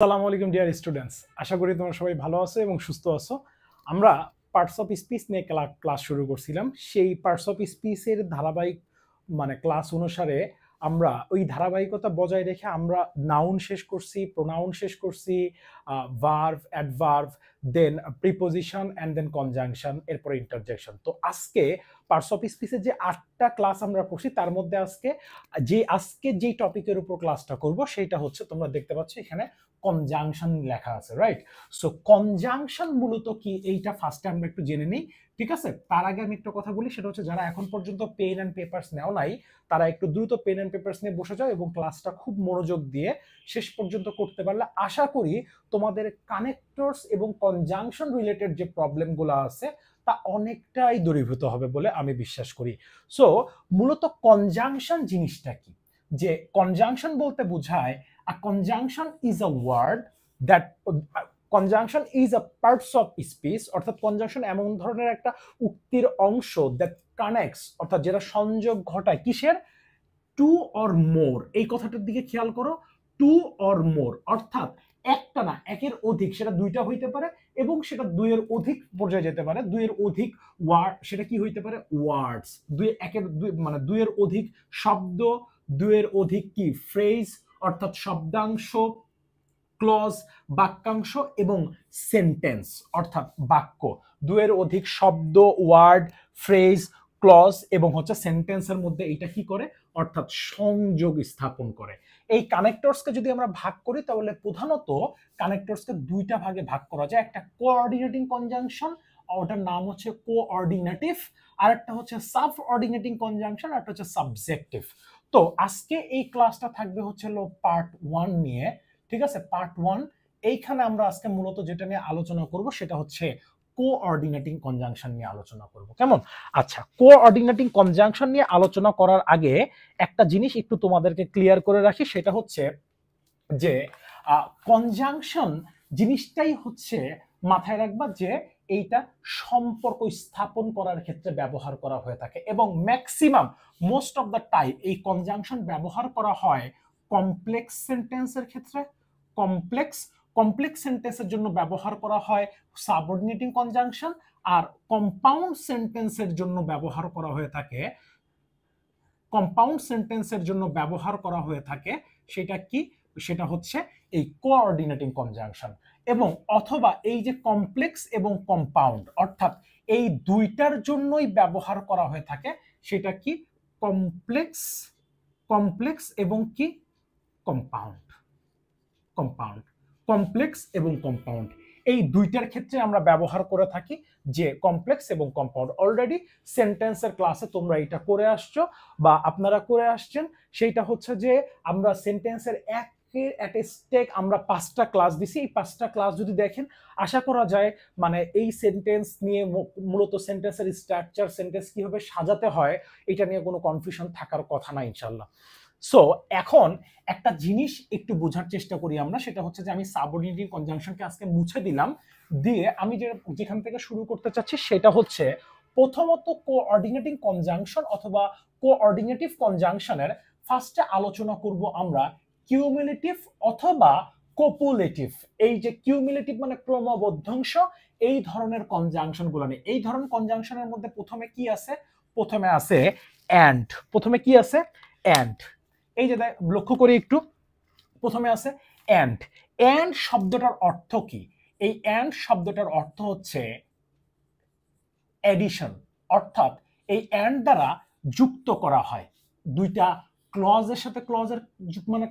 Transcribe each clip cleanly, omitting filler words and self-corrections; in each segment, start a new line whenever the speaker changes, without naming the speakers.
আসসালামু আলাইকুম dear students, আশা করি তোমরা সবাই ভালো আছো এবং সুস্থ আছো। আমরা পার্টস অফ স্পিচ নিয়ে ক্লাস শুরু করছিলাম। সেই পার্টস অফ স্পিচের ধারাবাহিক ক্লাস অনুসারে আমরা ওই ধারাবাহিকতা বজায় রেখে আমরা নাউন শেষ করছি, প্রোনাউন শেষ করছি, verb, adverb, then preposition and then conjunction, এরপরে ইন্টারজেকশন। তো আজকে পার্টস অফ স্পিচের যে 8টা ক্লাস আমরা করছি তার মধ্যে আজকে যেই টপিকের উপর ক্লাসটা করব সেটা হচ্ছে, তোমরা দেখতে পাচ্ছ এখানে কনজাংশন লেখা আছে, রাইট? সো কনজাংশন মূলত কি এইটা ফার্স্টে আমরা একটু জেনে নিই, ঠিক আছে? তার আগে আমি একটা কথা বলি, সেটা হচ্ছে যারা এখন পর্যন্ত পেন অ্যান্ড পেপারস নেও নাই তারা একটু দ্রুত পেন অ্যান্ড পেপারস নিয়ে বসে যাও এবং ক্লাসটা খুব মনোযোগ দিয়ে শেষ পর্যন্ত করতে পারলে আশা করি তোমাদের কানেক্টরস এবং কনজাংশন রিলেটেড যে প্রবলেমগুলো আছে তা অনেকটাই দূরীভূত হবে বলে আমি বিশ্বাস করি। সো মূলত কনজাংশন জিনিসটা কি? যে কনজাংশন বলতে বোঝায় a conjunction is a word that conjunction is a parts of speech, অর্থাৎ কনজাংশন এমন ধরনের একটা উক্তির অংশ that connects, অর্থাৎ যেটা সংযোগ ঘটায় কিসের? Two or more. এই কথাটার দিকে খেয়াল করো, টু অর মোর অর্থাৎ একটা না একের অধিক, সেটা দুইটা হইতে পারে এবং সেটা দুইয়ের অধিক পর্যায়ে যেতে পারে, দুইয়ের অধিক ওয়ার্ড, সেটা কি হইতে পারে? ওয়ার্ডস। দুইয়ের অধিক শব্দ, দুইয়ের অধিক কি ফ্রেজ অর্থাৎ শব্দাংশ, ক্লজ বাক্যাংশ এবং সেন্টেন্স অর্থাৎ বাক্য। দুইয়ের অধিক শব্দ, ওয়ার্ড, ফ্রেজ, ক্লজ এবং হচ্ছে সেন্টেন্সের মধ্যে এইটা কি করে? অর্থাৎ সংযোগ স্থাপন করে। এই কানেক্টরসকে যদি আমরা ভাগ করি তাহলে প্রধানত কানেক্টরসকে দুইটা ভাগে ভাগ করা যায়। একটা কোঅর্ডিনেটিং কনজাংশন, ওটার নাম হচ্ছে কোঅর্ডিনেটিভ, আর একটা হচ্ছে সাবঅর্ডিনেটিং কনজাংশন, আর একটা হচ্ছে সাবজেক্টিভ। তো আজকে এই ক্লাসটা থাকবে হচ্ছে পার্ট 1 নিয়ে, ঠিক আছে? পার্ট 1। এইখানে আমরা আজকে মূলত যেটা নিয়ে আলোচনা করব সেটা হচ্ছে কোঅর্ডিনেটিং কনজাংশন নিয়ে আলোচনা করব, কেমন? আচ্ছা, কোঅর্ডিনেটিং কনজাংশন নিয়ে আলোচনা করার আগে একটা জিনিস একটু তোমাদেরকে ক্লিয়ার করে রাখি, সেটা হচ্ছে যে কনজাংশন জিনিসটাই হচ্ছে মাথায় রাখবা যে এইটা সম্পর্ক স্থাপন করার ক্ষেত্রে ব্যবহার করা হয়ে থাকে এবং maximum most of the time এই কনজাংশন ব্যবহার করা হয় কমপ্লেক্স সেন্টেন্সের ক্ষেত্রে। কমপ্লেক্স সেন্টেন্সের জন্য ব্যবহার করা হয় সাবঅর্ডিনেটিং কনজাংশন, আর কম্পাউন্ড সেন্টেন্সের জন্য ব্যবহার করা হয়ে থাকে সেটা কি? সেটা হচ্ছে এই কোঅর্ডিনেটিং কনজাংশন। এবং অথবা এই যে কমপ্লেক্স এবং কম্পাউন্ড অর্থাৎ এই দুইটার জন্যই ব্যবহার করা হয়ে থাকে সেটা কি? কমপ্লেক্স এবং কি কম্পাউন্ড। কমপ্লেক্স এবং কম্পাউন্ড এই দুইটার ক্ষেত্রে আমরা ব্যবহার করে থাকি যে কমপ্লেক্স এবং কম্পাউন্ড। অলরেডি সেন্টেন্সের ক্লাসে তোমরা এটা করে আসছো বা আপনারা করে আসছেন, সেইটা হচ্ছে যে আমরা সেন্টেন্সের আমরা 5টা ক্লাস দিছি। এই 5টা ক্লাস যদি দেখেন আশা করা যায় এই সেন্টেন্স নিয়ে মূলত সেন্টেন্সের স্ট্রাকচার, সেন্টেন্স কিভাবে সাজাতে হয় এটা নিয়ে কোনো কনফিউশন থাকার কথা না ইনশাল্লাহ। সো এখন একটা জিনিস একটু বোঝার চেষ্টা করি আমরা, সেটা হচ্ছে যে আমি সাবঅর্ডিনেটিং কনজাংশনকে আজকে মুছে দিলাম, দিয়ে আমি যেখান থেকে শুরু করতে চাচ্ছি সেটা হচ্ছে প্রথমত কোঅর্ডিনেটিং কনজাংশন অথবা কোঅর্ডিনেটিভ কনজাংশনের ফার্স্টে আলোচনা করব আমরা কিউমুলেটিভ অথবা কোপুলেটিভ। এই যে কিউমুলেটিভ মানে ক্রমবর্ধংশ, এই ধরনের কনজাংশন গুলো নিয়ে। এই ধরনের কনজাংশনের মধ্যে প্রথমে কি আছে? প্রথমে আছে অ্যান্ড। প্রথমে কি আছে? অ্যান্ড। এই যে লক্ষ্য করি একটু, প্রথমে আছে অ্যান্ড। অ্যান্ড শব্দটার অর্থ কি? এই অ্যান্ড শব্দটার অর্থ হচ্ছে এডিশন, অর্থাৎ এই অ্যান্ড দ্বারা যুক্ত করা হয়। দুইটা ক্লজের সাথে ক্লজের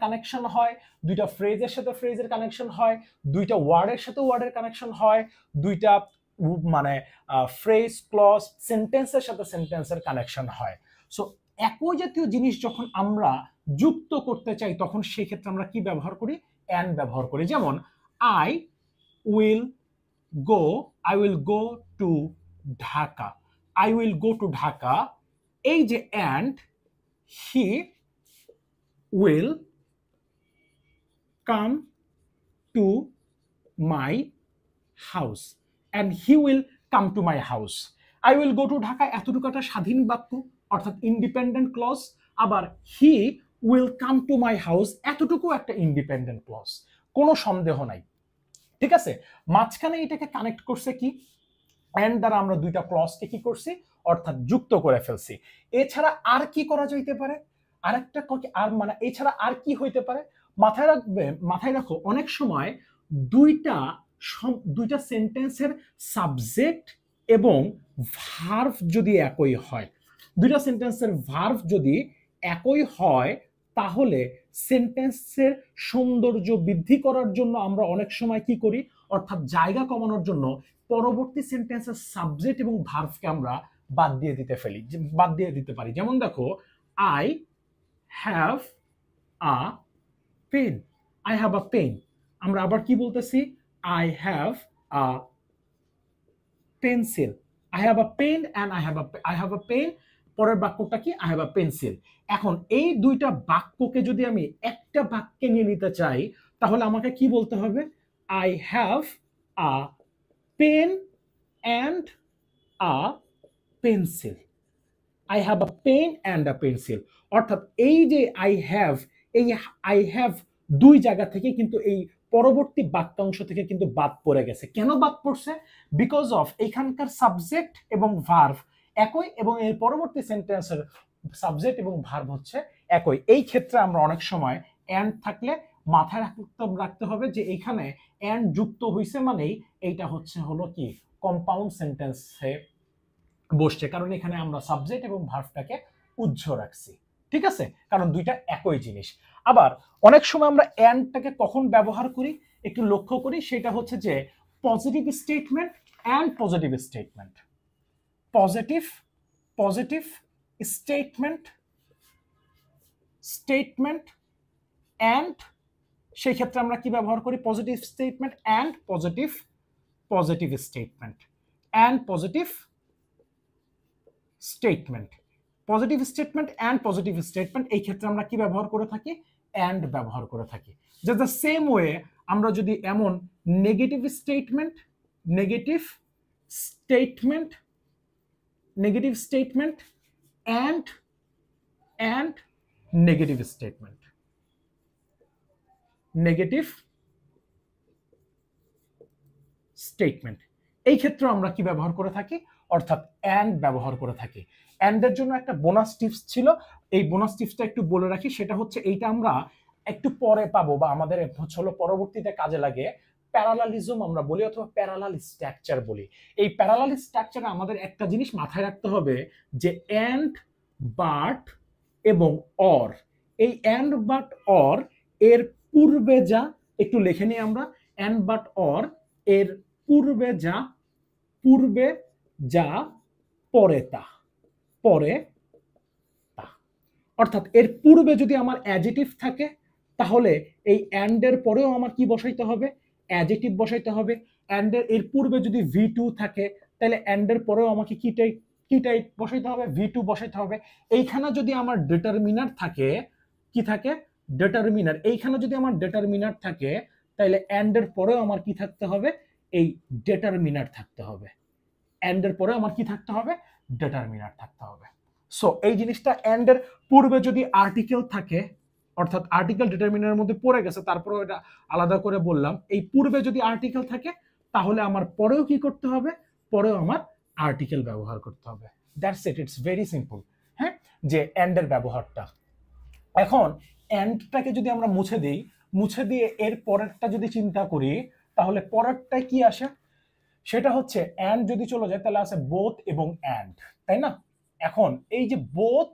কানেকশন হয়, দুইটা ফ্রেজের সাথে ফ্রেজের কানেকশন হয়, দুইটা ওয়ার্ডের সাথে ওয়ার্ডের কানেকশন হয়, দুইটা ফ্রেজ, ক্লজ, সেন্টেন্সের সাথে সেন্টেন্সের কানেকশন হয়। সো একই জাতীয় জিনিস যখন আমরা যুক্ত করতে চাই তখন সেই ক্ষেত্রে আমরা কি ব্যবহার করি? অ্যান্ড ব্যবহার করি। যেমন I will go to Dhaka. I will go to Dhaka, এই যে and, he will come to my house, and he will come to my house. I will go to Dhaka এতটুকু একটা স্বাধীন বাক্য অর্থাৎ ইন্ডিপেন্ডেন্ট ক্লজ, আবার he will come to my house এতটুকু একটা ইন্ডিপেন্ডেন্ট ক্লজ। কোনো সন্দেহ নাই, ঠিক আছে। মাঝখানে এটাকে কানেক্ট করছে কি, এন্ড দ্বারা আমরা দুইটা ক্লজকে কি করছি, অর্থাৎ যুক্ত করে ফেলছি। এছাড়া আর কি করা যাইতে পারে, আরেকটা আর মানে এছাড়া আর কি হইতে পারে, মাথায় রাখো অনেক সময় দুইটা সেন্টেন্সের সাবজেক্ট এবং ভার্ব যদি একই হয়, দুইটা সেন্টেন্সের ভার্ব যদি একই হয়, তাহলে সেন্টেন্সের সৌন্দর্য বৃদ্ধি করার জন্য আমরা অনেক সময় কি করি, অর্থাৎ জায়গা কমানোর জন্য পরবর্তী সেন্টেন্সের সাবজেক্ট এবং ভার্বকে আমরা বাদ দিয়ে দিতে পারি। যেমন দেখো, I have a pen, I have a pen. আমরা আবার কি বলতেছি, I have a pencil, I have a pen and I have a pen, পরের বাক্যটা কি, আই হ্যাভ আ পেন্সিল। এখন এই দুইটা বাক্যকে যদি আমি একটা বাক্যে নিয়ে নিতে চাই, তাহলে আমাকে কি বলতে হবে, I have a pen and a pencil, I have a pen and a pencil. অর্থাৎ এই যে আই হ্যাভ দুই জায়গা থেকে কিন্তু এই পরবর্তী বাক্যাংশ থেকে কিন্তু বাদ পড়ে গেছে। কেন বাদ পড়ছে? বিকজ অফ এখানকার সাবজেক্ট এবং ভার্ব একই এবং এর পরবর্তী সেন্টেন্সের সাবজেক্ট এবং ভার্ব হচ্ছে একই। এই ক্ষেত্রে আমরা অনেক সময় অ্যান্ড থাকলে মাথায় রাখতে হবে যে এখানে অ্যান্ড যুক্ত হয়েছে মানেই এইটা হলো কি কম্পাউন্ড সেন্টেন্সে বসছে, কারণ এখানে আমরা সাবজেক্ট এবং ভার্বটাকে উজ্জ্ব রাখছি, ঠিক আছে, কারণ দুইটা একই জিনিস। আবার অনেক সময় আমরা অ্যান্ডটাকে কখন ব্যবহার করি একটু লক্ষ্য করি, সেটা হচ্ছে যে positive statement and positive statement, positive statement and, সেই ক্ষেত্রে আমরা কি ব্যবহার করি, positive statement and positive statement and positive statement, positive statement and positive statement, এই ক্ষেত্রে আমরা কি ব্যবহার করে থাকি, অ্যান্ড ব্যবহার করে থাকি। জাস্ট দ্য সেম ওয়ে আমরা যদি এমন negative statement and negative statement, এই ক্ষেত্রে আমরা কি ব্যবহার করে থাকি, অর্থাৎ অ্যান্ড ব্যবহার করে থাকি। অ্যান্ডের জন্য একটা বোনাস টিপস ছিল, এই বোনাস টিপসটা একটু বলে রাখি, সেটা হচ্ছে এইটা আমরা একটু পরে পাবো বা আমাদের হলো পরবর্তীতে কাজে লাগে। প্যারালালিজম আমরা বলি অথবা প্যারালাল স্ট্রাকচার বলি। এই প্যারালাল স্ট্রাকচারে আমাদের একটা জিনিস মাথায় রাখতে হবে যে অ্যান্ড, বাট এবং অর, এই অ্যান্ড বাট অর এর পূর্বে যা, একটু লিখে নিই আমরা, অ্যান্ড বাট অর এর পূর্বে যা পরে তা, অর্থাৎ এর পূর্বে যদি আমার অ্যাডজেক্টিভ থাকে তাহলে এই অ্যান্ড এর পরেও আমার কি বসাইতে হবে, অ্যাডজেক্টিভ বসাইতে হবে। অ্যান্ড এর পূর্বে যদি V2 থাকে তাহলে অ্যান্ড এর পরেও আমাকে কি টাইপ বসাইতে হবে, V2 বসাইতে হবে। এইখানে যদি আমার ডিটারমিনার থাকে, কি থাকে, ডিটারমিনার, এইখানে যদি আমার ডিটারমিনার থাকে তাহলে অ্যান্ড এর পরেও আমার কি থাকতে হবে, এই ডিটারমিনার থাকতে হবে। অ্যান্ড এর পরে আমার কি থাকতে হবে, ডিটারমিনার থাকতে হবে। সো এই জিনিসটা, অ্যান্ড এর পূর্বে যদি আর্টিকেল থাকে, অর্থাৎ আর্টিকেল ডিটারমিনারের মধ্যে পড়ে গেছে, তারপরে এটা আলাদা করে বললাম, এই পূর্বে যদি আর্টিকেল থাকে তাহলে আমার পরেও কি করতে হবে, পরেও আমার আর্টিকেল ব্যবহার করতে হবে। That's it, it's very simple. হ্যাঁ, যে অ্যান্ড এর ব্যবহারটা। এখন অ্যান্ডটাকে যদি আমরা মুছে দিয়ে এর পরেরটা যদি চিন্তা করি, তাহলে পরেরটায় কি আসে, সেটা হচ্ছে অ্যান্ড যদি চলে যায় তাহলে আছে বোথ এবং অ্যান্ড, তাই না? এখন এই যে বোথ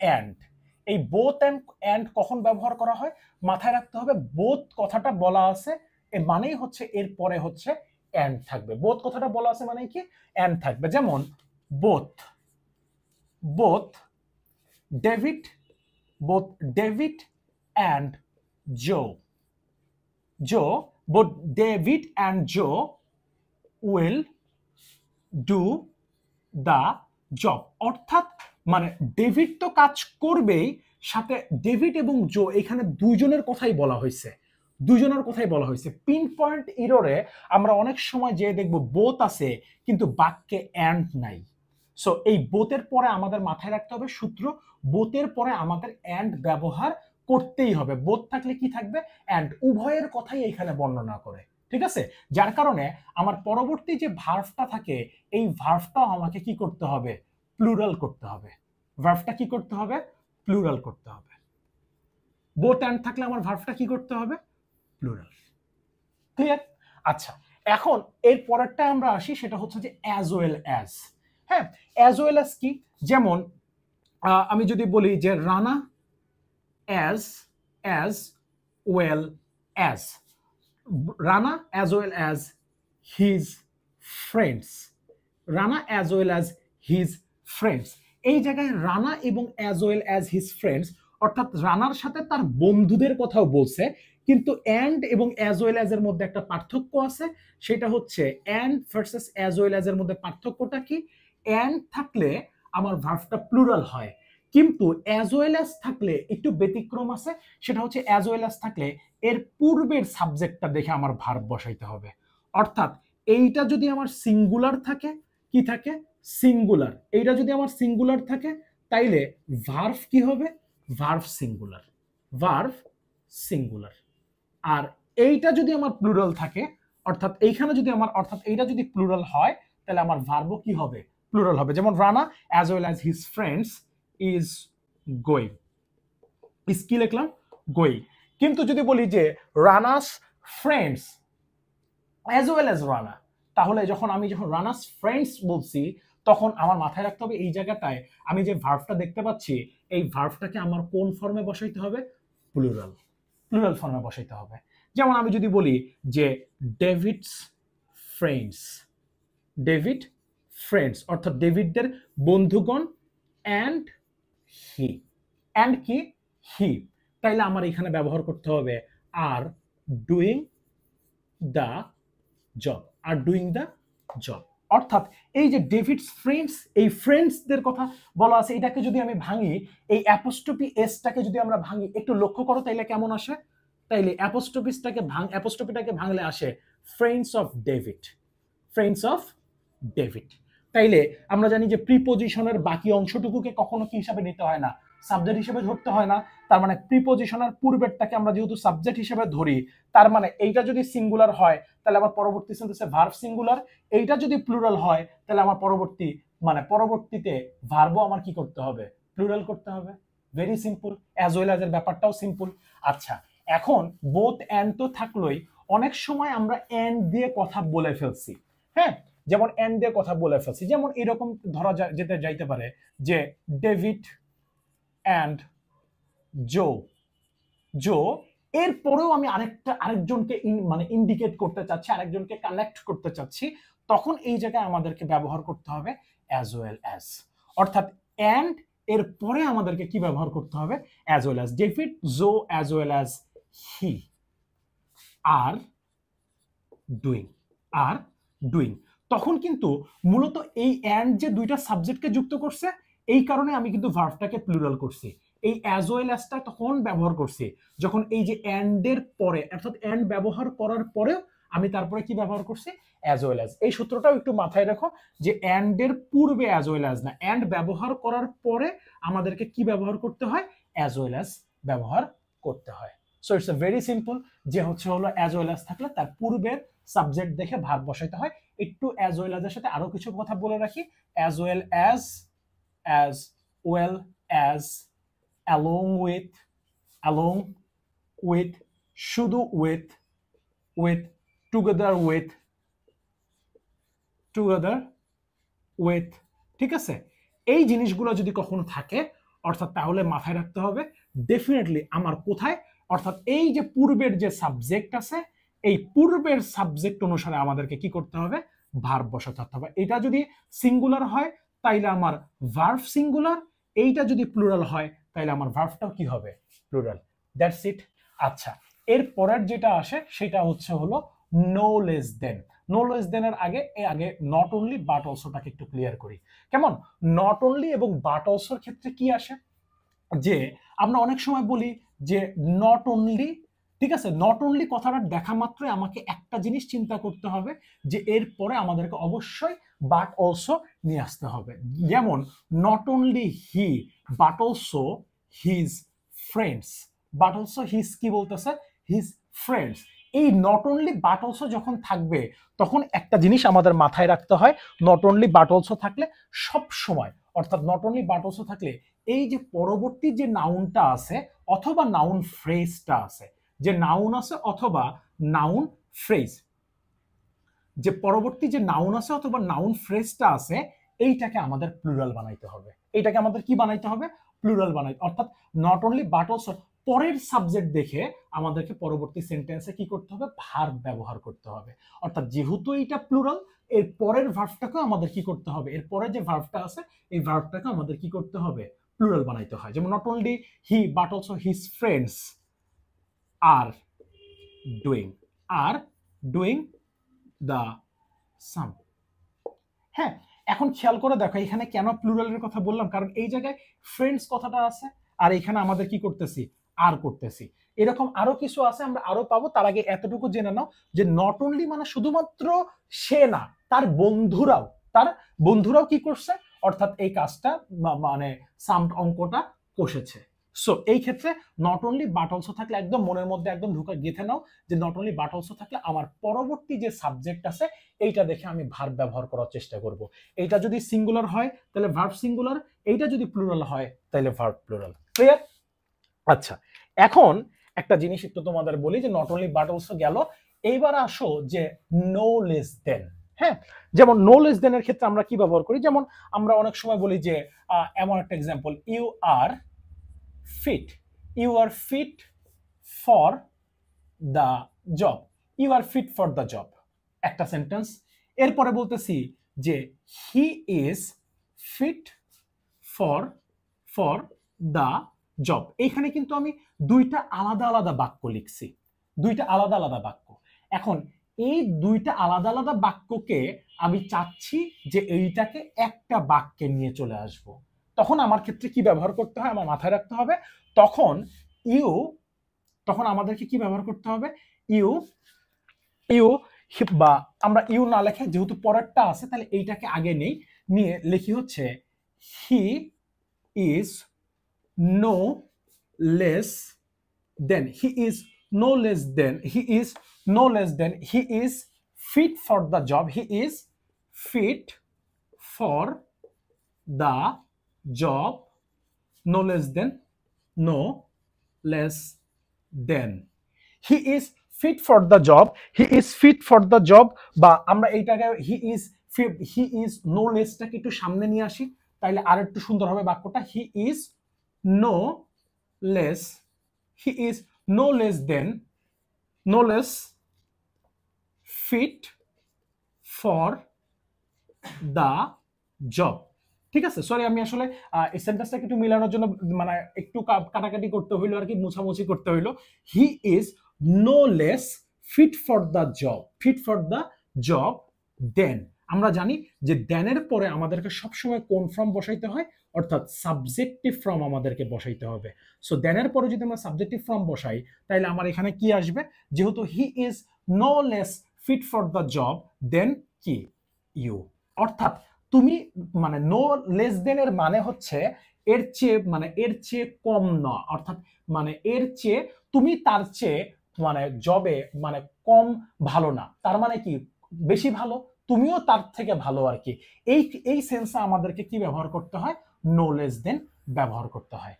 অ্যান্ড, এই বোথ অ্যান্ড কখন ব্যবহার করা হয়, মাথায় রাখতে হবে বোথ কথাটা বলা আছে এর মানেই হচ্ছে এর পরে হচ্ছে অ্যান্ড থাকবে। বোথ কথাটা বলা আছে মানে কি, অ্যান্ড থাকবে। যেমন both David and both David and Joe will do the job, অর্থাৎ মানে ডেভিড তো কাজ করবেই, সাথে ডেভিড এবং জো এখানে দুইজনের কথাই বলা হয়েছে। পিন পয়েন্ট ইররে আমরা অনেক সময় যে দেখব বোথ আছে কিন্তু বাক্যে অ্যান্ড নাই। সো এই বোথের পরে আমাদের মাথায় রাখতে হবে সূত্র, বোথের পরে আমাদের অ্যান্ড ব্যবহার করতেই হবে। বোথ থাকলে কি থাকবে, অ্যান্ড, উভয়ের কথাই এখানে বর্ণনা করে, ঠিক আছে। যার কারণে আমার পরবর্তী যে ভার্বটা থাকে এই ভার্বটাও আমাকে কি করতে হবে, প্লুরাল করতে হবে। ভার্বটা কি করতে হবে, প্লুরাল করতে হবে। বোথ অ্যান্ড থাকলে আমার ভার্বটা কি করতে হবে, প্লুরাল। ক্লিয়ার? আচ্ছা, এখন এর পরেরটা আমরা আসি, সেটা হচ্ছে যে অ্যাজ ওয়েল অ্যাজ। হ্যাঁ, অ্যাজ ওয়েল অ্যাজ কি, যেমন আমি যদি বলি যে Rana as well as, Rana as well as his friends, Rana as well as his friends. এই জায়গায় রানা এবং as well as his friends, অর্থাৎ রানার সাথে তার বন্ধুদের কথাও বলছে, কিন্তু অ্যান্ড এবং অ্যাজ ওয়েল অ্যাজ এর মধ্যে একটা পার্থক্য আছে। সেটা হচ্ছে and versus as well as এর মধ্যে পার্থক্যটা কি, অ্যান্ড থাকলে আমার ভার্বটা প্লুরাল হয়, কিন্তু অ্যাজ ওয়েল অ্যাজ থাকলে একটু ব্যতিক্রম আছে। সেটা হচ্ছে অ্যাজ ওয়েল অ্যাজ থাকলে এর পূর্বের সাবজেক্টটা দেখে আমার ভার্ব বসাইতে হবে। অর্থাৎ এইটা যদি আমার সিঙ্গুলার থাকে, কি থাকে, সিঙ্গুলার, এইটা যদি আমার সিঙ্গুলার থাকে তাইলে ভার্ব কি হবে, ভার্ব সিঙ্গুলার, ভার্ব সিঙ্গুলার। আর এইটা যদি আমার প্লুরাল থাকে, অর্থাৎ এইখানে যদি আমার, অর্থাৎ এইটা যদি প্লুরাল হয় তাহলে আমার ভার্বও কি হবে, প্লুরাল হবে। যেমন Rana as well as his friends is going, is কি লিখলাম, গোয়িং। কিন্তু যদি বলি যে Ranas friends as well as Rana, তাহলে যখন রানাস ফ্রেন্ডস বলছি তখন আমার মাথায় রাখতে হবে এই জায়গাটায় আমি যে ভার্বটা দেখতে পাচ্ছি এই ভার্বটাকে আমার কোন ফর্মে বসাইতে হবে, প্লুরাল, প্লুরাল ফর্মে বসাইতে হবে। যেমন আমি যদি বলি যে ডেভিডস ফ্রেন্ডস, ডেভিড ফ্রেন্ডস, অর্থাৎ ডেভিডদের বন্ধুগণ, অ্যান্ড হি, অ্যান্ড কি, হি, তাইলে আমার এখানে ব্যবহার করতে হবে আর doing the job, R doing the job. অর্থাৎ এই যে ডেভিডস ফ্রেন্ডস, এই ফ্রেন্ডসদের কথা বলা আছে, এটাকে যদি আমি ভাঙি, এই অ্যাপোস্ট্রফি এসটাকে যদি আমরা ভাঙি, একটু লক্ষ্য করো তাইলে কেমন আসে, তাইলে অ্যাপোস্ট্রফিটাকে ভাঙলে আসে friends of David, friends of David. তাইলে আমরা জানি যে প্রিপোজিশনের বাকি অংশটুকুকে কখনো কি হিসাবে নিতে হয় না, সাবজেক্ট হিসেবে ধরতে হয় না। তার মানে প্রিপোজিশনের পূর্বেরটাকে আমরা যেহেতু সাবজেক্ট হিসেবে ধরি, তার মানে এইটা যদি সিঙ্গুলার হয় তাহলে আমার পরবর্তী সেন্টেন্সে ভার্ব সিঙ্গুলার, এইটা যদি প্লুরাল হয় তাহলে আমার পরবর্তীতে ভার্বও আমার কি করতে হবে, প্লুরাল করতে হবে। Very simple. As well as এর ব্যাপারটাও সিম্পল। আচ্ছা, এখন বোথ অ্যান্ড তো থাকলোই, অনেক সময় আমরা অ্যান্ড দিয়ে কথা বলে ফেলছি। হ্যাঁ, যেমন অ্যান্ড দিয়ে কথা বলে ফেলছি, যেমন এরকম ধরা যাইতে পারে যে ডেভিড অ্যান্ড জো, এরপরেও আমি আরেকজনকে ইন্ডিকেট করতে চাচ্ছি, আরেকজনকে কানেক্ট করতে চাচ্ছি, তখন এই জায়গায় আমাদেরকে ব্যবহার করতে হবে অ্যাজ ওয়েল অ্যাজ। অর্থাৎ অ্যান্ড এর পরে আমাদেরকে কি ব্যবহার করতে হবে, as well as. David Joe as well as he are doing, তখন কিন্তু মূলত এই অ্যান্ড যে দুইটা সাবজেক্টকে যুক্ত করছে, এই কারণে আমি কিন্তু ভার্বটাকে প্লুরাল করছি। এই অ্যাজ ওয়েল অ্যাজটা তখন ব্যবহার করছি যখন এই যে অ্যান্ডের পরে, অর্থাৎ অ্যান্ড ব্যবহার করার পরেও আমি তারপরে কি ব্যবহার করছি, অ্যাজ ওয়েল অ্যাজ। এই সূত্রটাও একটু মাথায় রাখো যে অ্যান্ডের পূর্বে অ্যাজ ওয়েল অ্যাজ না, অ্যান্ড ব্যবহার করার পরে আমাদেরকে কি ব্যবহার করতে হয়, অ্যাজ ওয়েল অ্যাজ ব্যবহার করতে হয়। সো ইটস ভেরি সিম্পল, যে হলো অ্যাজ ওয়েল অ্যাজ থাকলে তার পূর্বের সাবজেক্ট দেখে ভার্ব বসাইতে হয়। একটু অ্যাজ ওয়েল অ্যাজ এর সাথে আরো কিছু কথা বলে রাখি। As well as, along with, শুধু with, together with, ঠিক আছে। এই জিনিসগুলো যদি কখনো থাকে, অর্থাৎ তাহলে মাথায় রাখতে হবে ডেফিনেটলি আমার কোথায়, অর্থাৎ এই যে পূর্বের যে সাবজেক্ট আছে, এই পূর্বের সাবজেক্ট অনুসারে আমাদেরকে কি করতে হবে, ভার্ব বসাতে হবে। এটা যদি সিঙ্গুলার হয় তাইলে আমার ভার্ব সিঙ্গুলার, এইটা যদি প্লুরাল হয় তাইলে আমার ভার্বটাও কি হবে, প্লুরাল। That's it. আচ্ছা, এর পরের যেটা আসে সেটা হলো no less than. No less than এর আগে নট অনলি বাট অলসোটাকে একটু ক্লিয়ার করি। কেমন, নট অনলি এবং বাট অলসোর ক্ষেত্রে কি আসে, যে আমরা অনেক সময় বলি যে নট অনলি, ঠিক আছে, নট অনলি কথাটা দেখা মাত্রই আমাকে একটা জিনিস চিন্তা করতে হবে যে এরপরে আমাদেরকে অবশ্যই বাট অলসো নিয়ে আসতে হবে। যেমন not only he but also his friends, but also his কি বলতেছে, হিজ ফ্রেন্ডস। এই নট অনলি বাট অলসো যখন থাকবে তখন একটা জিনিস আমাদের মাথায় রাখতে হয়, নট অনলি বাট অলসো থাকলে সব সময়, অর্থাৎ নট অনলি বাট অলসো থাকলে এই যে পরবর্তী যে নাউনটা আছে অথবা নাউন ফ্রেজটা আছে, যে নাউন আছে অথবা নাউন ফ্রেজ, যে পরবর্তী যে নাউন আছে অথবা নাউন ফ্রেজটা আছে, এইটাকে আমাদের প্লুরাল বানাইতে হবে। এইটাকে আমাদের কি বানাইতে হবে, প্লুরাল বানাইতে, অর্থাৎ নট অনলি বাট অলসো পরের সাবজেক্ট দেখে আমাদেরকে পরবর্তী সেন্টেন্সে কি করতে হবে, ভার্ব ব্যবহার করতে হবে। অর্থাৎ যেহেতু এইটা প্লুরাল, এর পরের ভার্বটাকে আমাদের কি করতে হবে, এর পরে যে ভার্বটা আছে এই ভার্বটাকে আমাদের কি করতে হবে, প্লুরাল বানাইতে হয়। যেমন not only he but also his friends are doing the same. হ্যাঁ, এখন খেয়াল করে দেখো এখানে কেন প্লুরালের কথা বললাম, কারণ এই জায়গায় ফ্রেন্ডস কথাটা আছে আর এখানে আমাদের কি করতেছি, আর করতেছি। এরকম আরো কিছু আছে, আমরা আরো পাবো। তার আগে এতটুকু জেনে নাও যে নট অনলি মানে শুধুমাত্র সে না, তার বন্ধুরাও কি করছে, অর্থাৎ এই কাজটা মানে সাম অঙ্কটা কষেছে। সো এই ক্ষেত্রে নট অনলি বাট অলসো থাকলে একদম মনের মধ্যে একদম ঢুকে গেঁথে নাও যে নট অনলি বাট অলসো থাকলে আমার পরবর্তী যে সাবজেক্ট আছে এইটা দেখে আমি ভার্ব ব্যবহার করার চেষ্টা করব। এইটা যদি সিঙ্গুলার হয় তাহলে ভার্ব সিঙ্গুলার, এইটা যদি প্লুরাল হয় তাহলে ভার্ব প্লুরাল। ক্লিয়ার? আচ্ছা, এখন একটা জিনিস একটু তোমাদের বলি যে নট অনলি বাট অলসো গেল, এইবার আসো যে নো লেস দেন। হ্যাঁ, যেমন নো লেস দেন এর ক্ষেত্রে আমরা কি ব্যবহার করি, যেমন আমরা অনেক সময় বলি যে এমন একটা example, you are fit for the job, you are fit for the job, একটা সেন্টেন্স। এরপরে বলতেছি যে he is fit for the job. এইখানে কিন্তু আমি দুইটা আলাদা আলাদা বাক্য লিখছি, দুইটা আলাদা আলাদা বাক্য। এখন এই দুইটা আলাদা আলাদা বাক্যকে আমি চাচ্ছি যে এইটাকে একটা বাক্যে নিয়ে চলে আসব। তখন আমার ক্ষেত্রে কি ব্যবহার করতে হয়, আমার মাথায় রাখতে হবে, তখন আমাদেরকে কি ব্যবহার করতে হবে, ইউ বা আমরা ইউ না লেখে যেহেতু পরেরটা আছে তাহলে এইটাকে আগে নিয়ে লিখি হচ্ছে he is no less than, he is fit for the job, he is fit for the job, no less than he is fit for the job, বা আমরা এইটাকে হি ইজ নো লেসটাকে একটু সামনে নিয়ে আসি তাইলে আর একটু সুন্দর হবে বাক্যটা, he is no less fit for the job. ঠিক আছে, সরি আমি আসলে এই সেন্টেন্সটাকে একটু মিলানোর জন্য মানে একটু কাটাকাটি করতে হইলো আর কি, মুছামুছি করতে হইলো। He is no less fit for the job than. আমরা জানি যে দেনের পরে আমাদেরকে সবসময় কোন ফর্ম বসাইতে হয়, অর্থাৎ সাবজেক্টিভ ফর্ম আমাদেরকে বসাইতে হবে। সো দেনের পরে যদি আমরা সাবজেক্টিভ ফর্ম বসাই তাহলে আমার এখানে কি আসবে, যেহেতু he is no less fit for the job than কি ইউ, অর্থাৎ তুমি মানে নো লেস দেন এর মানে হচ্ছে এর চেয়ে কম না, অর্থাৎ মানে এর চেয়ে তুমি তার চেয়ে মানে জবে মানে কম ভালো না, তার মানে কি বেশি ভালো, তুমিও তার থেকে ভালো আর কি। এই সেন্সে আমাদেরকে কি ব্যবহার করতে হয়, নো লেস দেন ব্যবহার করতে হয়।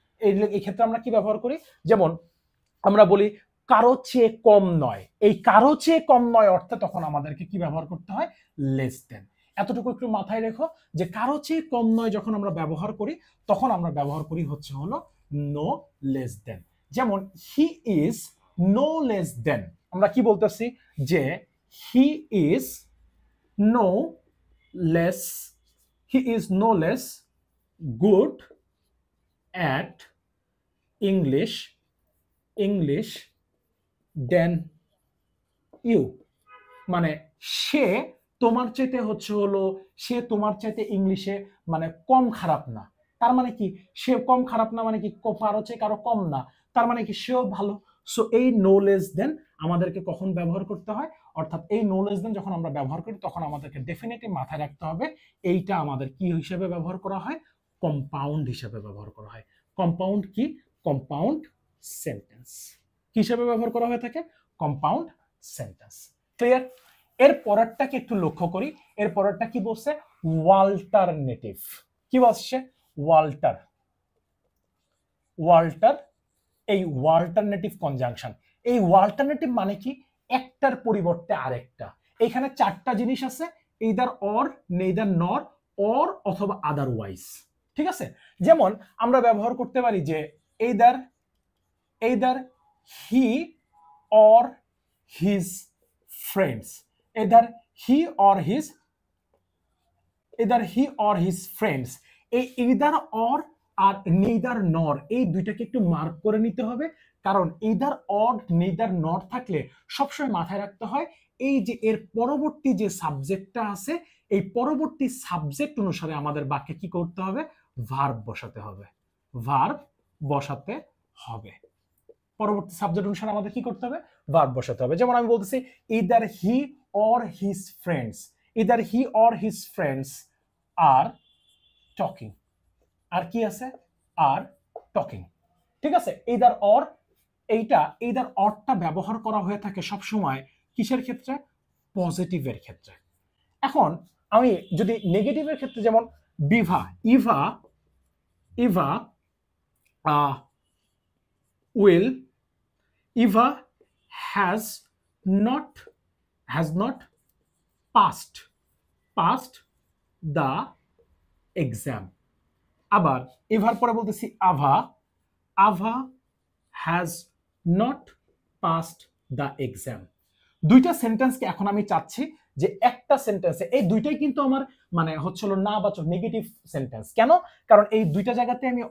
এই ক্ষেত্রে আমরা কি ব্যবহার করি, যেমন আমরা বলি কারো চেয়ে কম নয়, এই কারো চেয়ে কম নয় অর্থে তখন আমাদেরকে কি ব্যবহার করতে হয়, লেস দেন। এতটুকু একটু মাথায় রেখো যে কারো চেয়ে কম নয় যখন আমরা ব্যবহার করি তখন আমরা ব্যবহার করি হচ্ছে হলো নো লেস দেন। যেমন he is no less than, আমরা কি বলতেছি যে he is no less good at English than you, মানে সে তোমার চাইতে ইংলিশে মানে কম খারাপ না। তার মানে কি সে কম খারাপ না মানে কি কারো চেয়ে কারো কম না, তার মানে কি সেও ভালো। সো এই নো লেস দেন আমাদেরকে কখন ব্যবহার করতে হয়, অর্থাৎ এই নো লেস দেন যখন আমরা ব্যবহার করি তখন আমাদেরকে ডেফিনেটলি মাথায় রাখতে হবে এইটা আমাদের কি হিসেবে ব্যবহার করা হয়, কম্পাউন্ড হিসেবে ব্যবহার করা হয়। কম্পাউন্ড কি, কম্পাউন্ড সেন্টেন্স কি হিসেবে ব্যবহার করা হয়ে থাকে? Compound sentence. ক্লিয়ার? এর পরেরটাকে একটু লক্ষ্য করি। এর পরেরটা কি বলছে? ওয়াল্টারনেটিভ। কি বলছে? ওয়াল্টার। ওয়াল্টার, এই ওয়াল্টারনেটিভ কনজাংশন। এই ওয়াল্টারনেটিভ মানে কি? একটার পরিবর্তে আরেকটা। এখানে চারটা জিনিস আছে, either or, neither nor, or অথবা আদারওয়াইজ। ঠিক আছে? যেমন আমরা ব্যবহার করতে পারি যে either he or his friends, either he or his friends। এই either or আর neither nor এই দুইটাকে একটু মার্ক করে নিতে হবে, কারণ either or neither nor থাকলে সবসময় মাথায় রাখতে হয় এই যে এর পরবর্তী যে সাবজেক্টটা আছে, এই পরবর্তী সাবজেক্ট অনুসারে আমাদের বাক্যে কি করতে হবে? ভার্ব বসাতে হবে। ভার্ব বসাতে হবে। পরবর্তী সাবজেক্ট অনুসারে আমাদের কি করতে হবে? ভার্ব বসাতে হবে। যেমন আমি বলতেছি either he or his friends, either he or his friends are talking। আর কি আছে? Are talking. ঠিক আছে? either or, এইটা either orটা ব্যবহার করা হয়ে থাকে সব সময় কিসের ক্ষেত্রে? পজিটিভের ক্ষেত্রে। এখন আমি যদি নেগেটিভের ক্ষেত্রে, যেমন Bibha, Eva will, Eva has not passed the exam। আবার এভার পরে বলতেছি আভা has not passed the exam। দুইটা সেন্টেন্সকে এখন আমি চাচ্ছি যে একটা সেন্টেন্সে, এই দুইটাই কিন্তু আমার মানে হচ্ছিল না বাচক নেগেটিভ সেন্টেন্স। কেন? কারণ এই দুইটা জায়গাতে আমি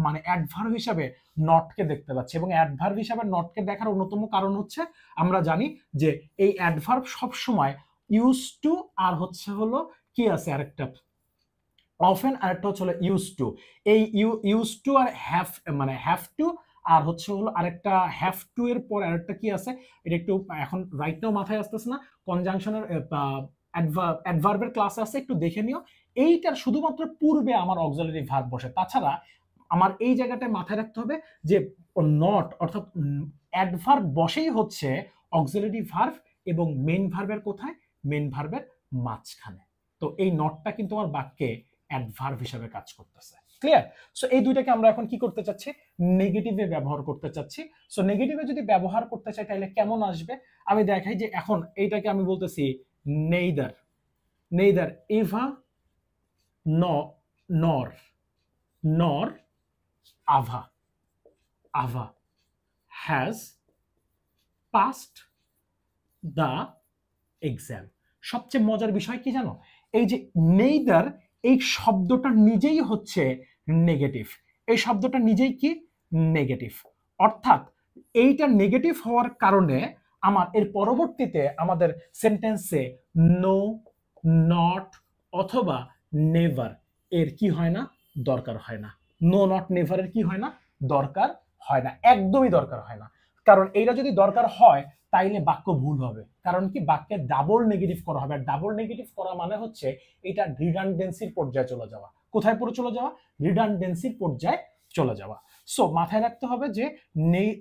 মানে অ্যাডভার্ব হিসাবে নটকে দেখতে পাচ্ছি, এবং অ্যাডভার্ব হিসাবে নটকে দেখার অন্যতম কারণ হচ্ছে আমরা জানি যে এই অ্যাডভার্ব সব সময় ইউজ টু আর হচ্ছে হলো কি আছে আরেকটা অফেন, আরেকটা হচ্ছে হলো ইউজ টু। এই ইউজ টু আর হ্যাভ টু আর হচ্ছে হলো আরেকটা হ্যাভ টু এর পর আরেকটা কি আছে, এটা একটু এখন রাইট নাও মাথায় আসতেছে না। কনজাংশনের অ্যাডভার্বের ক্লাস আছে, একটু দেখে নিও। এইটার শুধুমাত্র পূর্বে আমার অক্সিলারি ভার্ব বসে। তাছাড়া আমার এই জায়গাটায় মাথায় রাখতে হবে যে নট অর্থাৎ অ্যাডভার্ব বসেই হচ্ছে অক্সিলারি ভার্ব, এবং মেইন ভার্বের কোথায়? মেইন ভার্বের মাঝখানে। তো এই নটটা কিন্তু আমার বাক্যে অ্যাডভার্ব হিসেবে কাজ করতেছে। ক্লিয়ার? সো এই দুইটাকে আমরা এখন কি করতে চাচ্ছি? নেগেটিভে ব্যবহার করতে চাচ্ছি। সো নেগেটিভে যদি ব্যবহার করতে চাই তাহলে কেমন আসবে? আমি দেখাই যে এখন এইটাকে আমি বলতেছি নেইদার ইভা নর আভা হ্যাজ পাসড দ্য এক্সাম। সবচেয়ে মজার বিষয় কি জানো? এই যে নেইদার, এই শব্দটা নিজেই হচ্ছে নেগেটিভ। এই শব্দটা নিজেই কি? নেগেটিভ। অর্থাৎ এইটা নেগেটিভ হওয়ার কারণে আমার এর পরবর্তীতে আমাদের সেন্টেন্সে নো, নট অথবা নেভার এর কি হয় না? দরকার হয় না। নো, নট, নেভার এর কি হয় না? দরকার হয় না, একদমই দরকার হয় না। কারণ এইটা যদি দরকার হয় তাইলে বাক্য ভুল হবে। কারণ কি? বাক্যে ডাবল নেগেটিভ করা হবে। আর ডাবল নেগেটিভ করা মানে হচ্ছে এটা রিডান্ডেন্সির পর্যায়ে চলে যাওয়া। কোথায় পরে চলে যাওয়া? রিডান্ডেন্সির পর্যায়ে চলে যাওয়া। সো মাথায় রাখতে হবে যে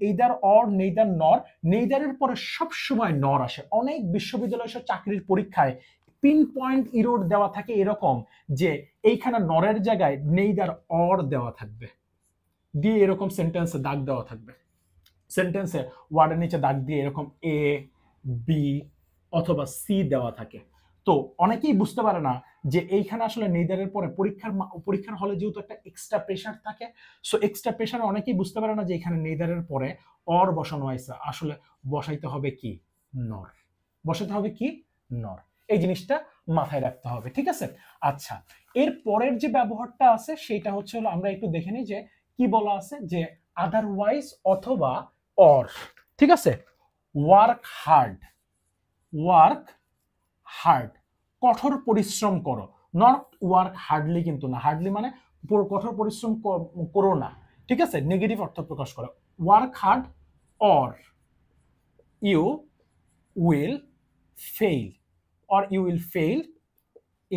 এইদার অর নেইদার নর, নেইদারের পরে সব সময় নর আসে। অনেক বিশ্ববিদ্যালয় চাকরির পরীক্ষায় পিন পয়েন্ট ইরোড দেওয়া থাকে এরকম যে এইখানে নরের জায়গায় নেইদার অর দেওয়া থাকবে, দিয়ে এরকম সেন্টেন্সে দাগ দেওয়া থাকবে। সেন্টেন্সে ওয়ার্ডের নিচে দাগ দিয়ে এরকম এ, বি অথবা সি দেওয়া থাকে। তো অনেকেই বুঝতে পারে না যে এইখানে আসলে নেইদারের পরে পরীক্ষার হলে যেহেতু একটা এক্সট্রা প্রেশার থাকে, সো এক্সট্রা প্রেশারে অনেকেই বুঝতে পারে না যে এখানে নেইদারের পরে অর বসানো হয়েছে। আসলে বসাইতে হবে কি? নর। বসাতে হবে কি? নর। এই জিনিসটা মাথায় রাখতে হবে। ঠিক আছে? আচ্ছা, এর পরের যে ব্যবহারটা আছে সেটা হচ্ছে হলো আমরা একটু দেখে নিই যে কি বলা আছে, যে আদারওয়াইজ অথবা অর। ঠিক আছে? ওয়ার্ক হার্ড, কঠোর পরিশ্রম করো। নট ওয়ার্ক হার্ডলি কিন্তু না, হার্ডলি মানে কঠোর পরিশ্রম করো না। ঠিক আছে? নেগেটিভ অর্থ প্রকাশ করো। Work hard or you will fail